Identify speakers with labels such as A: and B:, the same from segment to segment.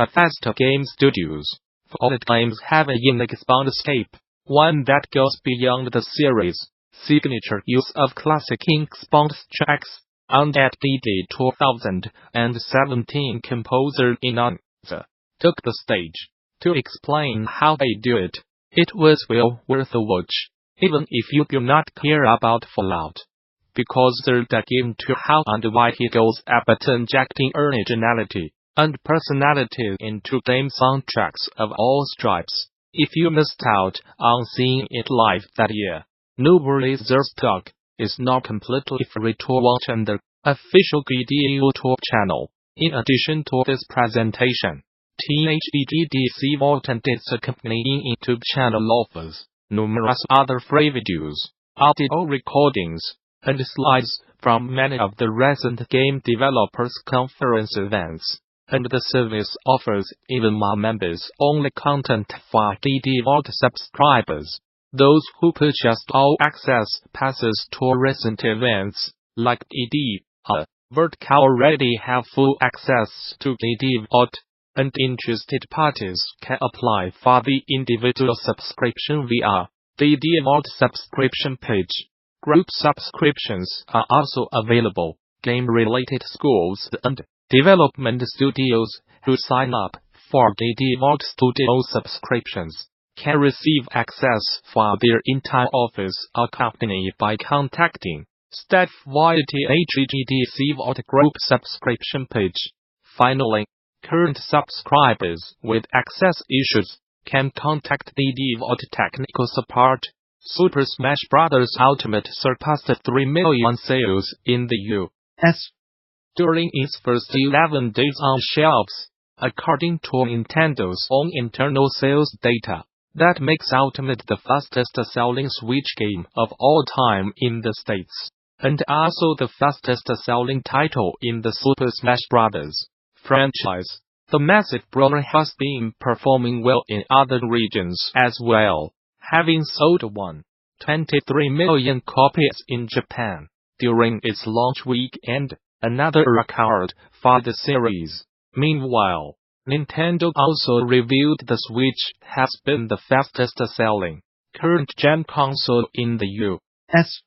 A: Bethesda Game Studios. Fallou games have a unique soundscape, one that goes beyond the series' signature use of classic ink soundtracks. On that DD 2017, composer Injecting took the stage to explain how they do it. It was well worth a watch, even if you do not care about Fallout, because there's a game to how and why he goes about injecting originality and personality into game soundtracks of all stripes. If you missed out on seeing it live that year, no worries, their stock is not completely free to watch on the official GD YouTube channel. In addition to this presentation, THEGDC Vault and its accompanying YouTube channel offers numerous other free videos, audio recordings, and slides from many of the recent game developers conference events. And the service offers even more members-only content for DD Vault subscribers. Those who purchased all access passes to recent events, like DD Vault, already have full access to DD Vault, and interested parties can apply for the individual subscription via the DD Vault subscription page. Group subscriptions are also available. Game-related schools and development studios who sign up for DD Vault Studio subscriptions can receive access for their entire office or company by contacting staff via the THEGDC Vault Group subscription page. Finally, current subscribers with access issues can contact DD Vault technical support. Super Smash Bros. Ultimate surpassed 3 million sales in the U.S. during its first 11 days on shelves, according to Nintendo's own internal sales data. That makes Ultimate the fastest-selling Switch game of all time in the States, and also the fastest-selling title in the Super Smash Bros. Franchise. The massive brawler has been performing well in other regions as well, having sold 1.23 million copies in Japan during its launch weekend, another record for the series. Meanwhile, Nintendo also revealed the Switch has been the fastest-selling current-gen console in the U.S.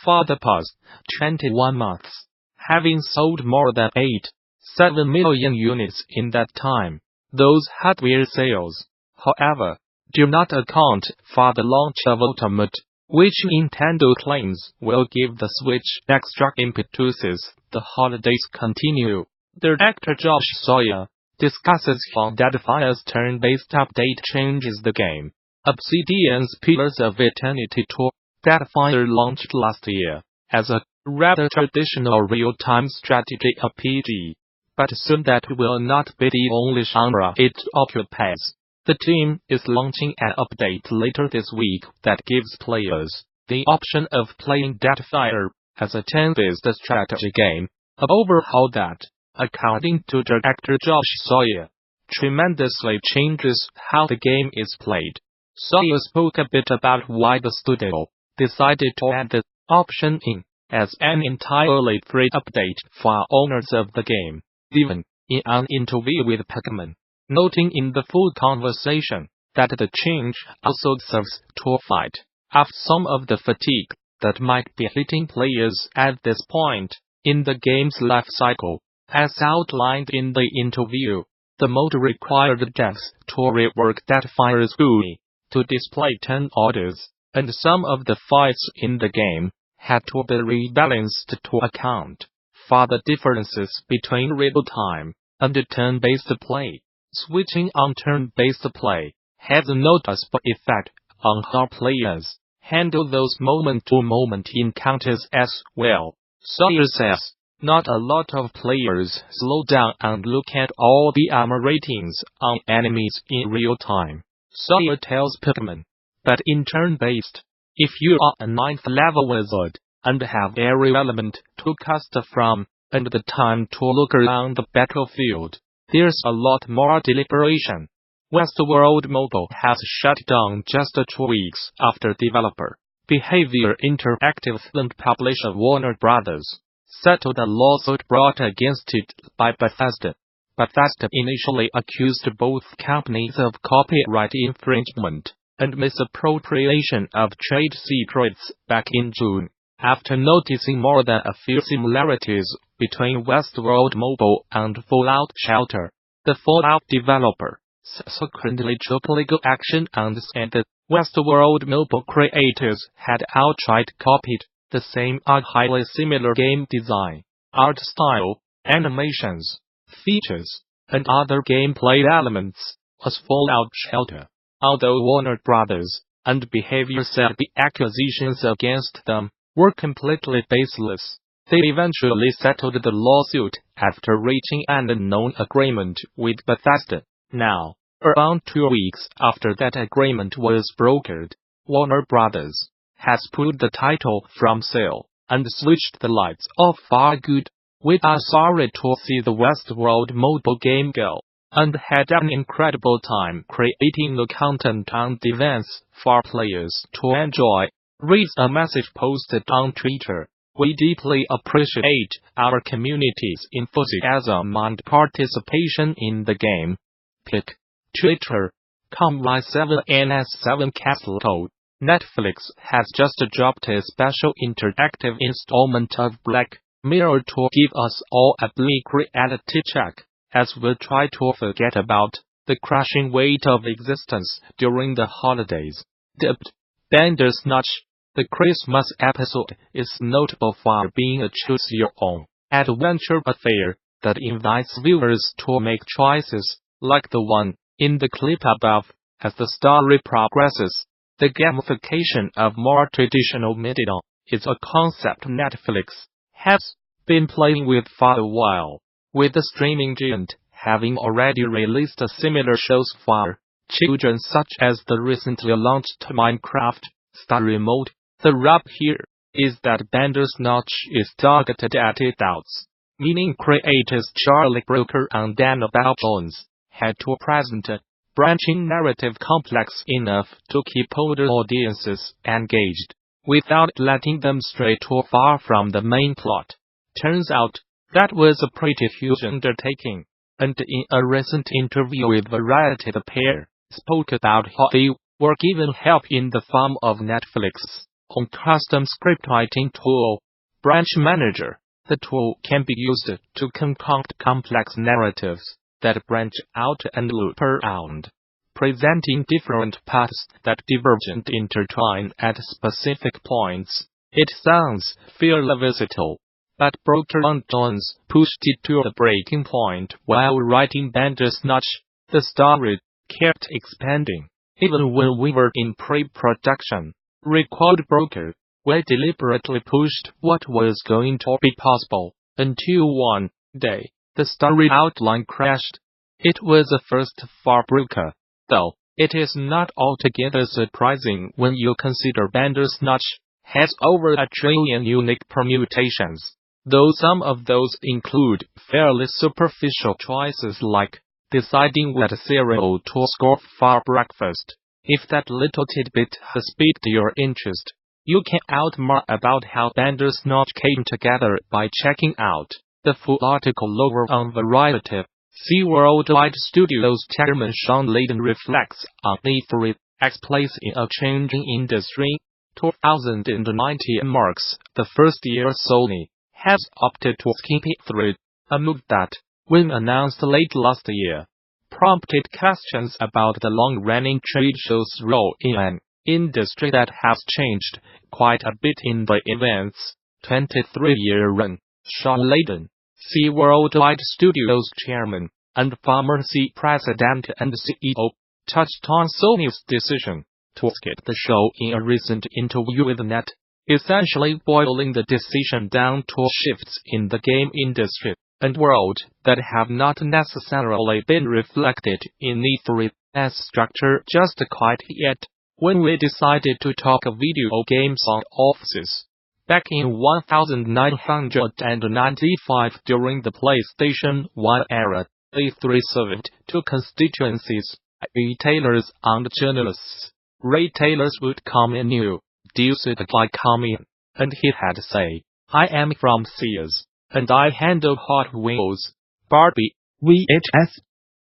A: for the past 21 months, having sold more than 8.7 million units in that time. Those hardware sales, however, do not account for the launch of Ultimate, which Nintendo claims will give the Switch extra impetus as the holidays continue. Director Josh Sawyer discusses how Deadfire's turn-based update changes the game. Obsidian's Pillars of Eternity 2, Deadfire launched last year as a rather traditional real-time strategy RPG, but soon that will not be the only genre it occupies. The team is launching an update later this week that gives players the option of playing Deadfire as a turn-based strategy game, an overhaul that, according to director Josh Sawyer, tremendously changes how the game is played. Sawyer spoke a bit about why the studio decided to add the option in as an entirely free update for owners of the game, even in an interview with Pac-Man, noting in the full conversation that the change also serves to fight off some of the fatigue that might be hitting players at this point in the game's life cycle. As outlined in the interview, the mode required devs to rework Deadfire's GUI to display turn orders, and some of the fights in the game had to be rebalanced to account for the differences between real-time and turn-based play. Switching on turn-based play has a noticeable effect on how players handle those moment-to-moment encounters as well. Sawyer says, not a lot of players slow down and look at all the armor ratings on enemies in real time, Sawyer tells Pac-Man. But in turn-based, if you are a 9th level wizard and have every element to cast from, and the time to look around the battlefield, there's a lot more deliberation. Westworld Mobile has shut down just 2 weeks after developer Behavior Interactive and publisher Warner Bros. Settled a lawsuit brought against it by Bethesda. Bethesda initially accused both companies of copyright infringement and misappropriation of trade secrets back in June, after noticing more than a few similarities between Westworld Mobile and Fallout Shelter. The Fallout developer subsequently took legal action and said that Westworld Mobile creators had outright copied the same or highly similar game design, art style, animations, features, and other gameplay elements as Fallout Shelter. Although Warner Brothers and Behavior said the accusations against them were completely baseless, they eventually settled the lawsuit after reaching an unknown agreement with Bethesda. Now, around 2 weeks after that agreement was brokered, Warner Brothers has put the title from sale and switched the lights off for good. We are sorry to see the Westworld mobile game go, and had an incredible time creating the content and events for players to enjoy, reads a message posted on Twitter. We deeply appreciate our community's enthusiasm and participation in the game. Pic. Twitter.com Y7NS7 Castle Code. Netflix has just dropped a special interactive installment of Black Mirror to give us all a bleak reality check, as we try to forget about the crushing weight of existence during the holidays. Dubbed Bandersnatch, the Christmas episode is notable for being a choose-your-own adventure affair that invites viewers to make choices like the one in the clip above. As the story progresses, the gamification of more traditional media is a concept Netflix has been playing with for a while, with the streaming giant having already released similar shows for children such as the recently launched Minecraft Story Mode. The rub here is that Bandersnatch is targeted at adults, meaning creators Charlie Brooker and Annabelle Jones had to present a branching narrative complex enough to keep older audiences engaged, without letting them stray too far from the main plot. Turns out, that was a pretty huge undertaking, and in a recent interview with Variety the pair spoke about how they were given help in the form of Netflix's own custom scriptwriting tool, Branch Manager. The tool can be used to concoct complex narratives that branch out and loop around, presenting different paths that divergent intertwine at specific points. It sounds fairly versatile, but Brooker and Jones pushed it to the breaking point while writing Bandersnatch. The story kept expanding, even when we were in pre-production. Recalled Brooker, we deliberately pushed what was going to be possible, until one day, the story outline crashed. It was a first for Brooker, though it is not altogether surprising when you consider Bandersnatch has over 1 trillion unique permutations, though some of those include fairly superficial choices like deciding what cereal to score for breakfast. If that little tidbit has piqued your interest, you can out more about how Bandersnatch came together by checking out the full article over on Variety. See Worldwide Studios chairman Sean Layden reflects on E3's place in a changing industry. 2019 marks the first year Sony has opted to skip E3, a move that, when announced late last year, prompted questions about the long-running trade show's role in an industry that has changed quite a bit in the event's 23-year run. Sean Layden, C Worldwide Studios chairman and former C president and CEO, touched on Sony's decision to skip the show in a recent interview with Net, essentially boiling the decision down to shifts in the game industry and world that have not necessarily been reflected in E3's structure just quite yet. When we decided to talk video games on offices back in 1995 during the PlayStation 1 era, E3 served to constituencies, retailers and journalists. Retailers would come in new, deals would come in, and he had say, I am from Sears, and I handle Hot Wheels, Barbie,
B: VHS,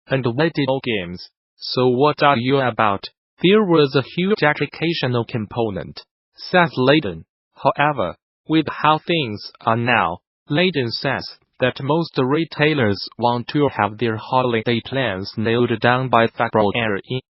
A: and video games. So what are you about? There was a huge educational component, says Layden. However, with how things are now, Layden says that most retailers want to have their holiday plans nailed down by February.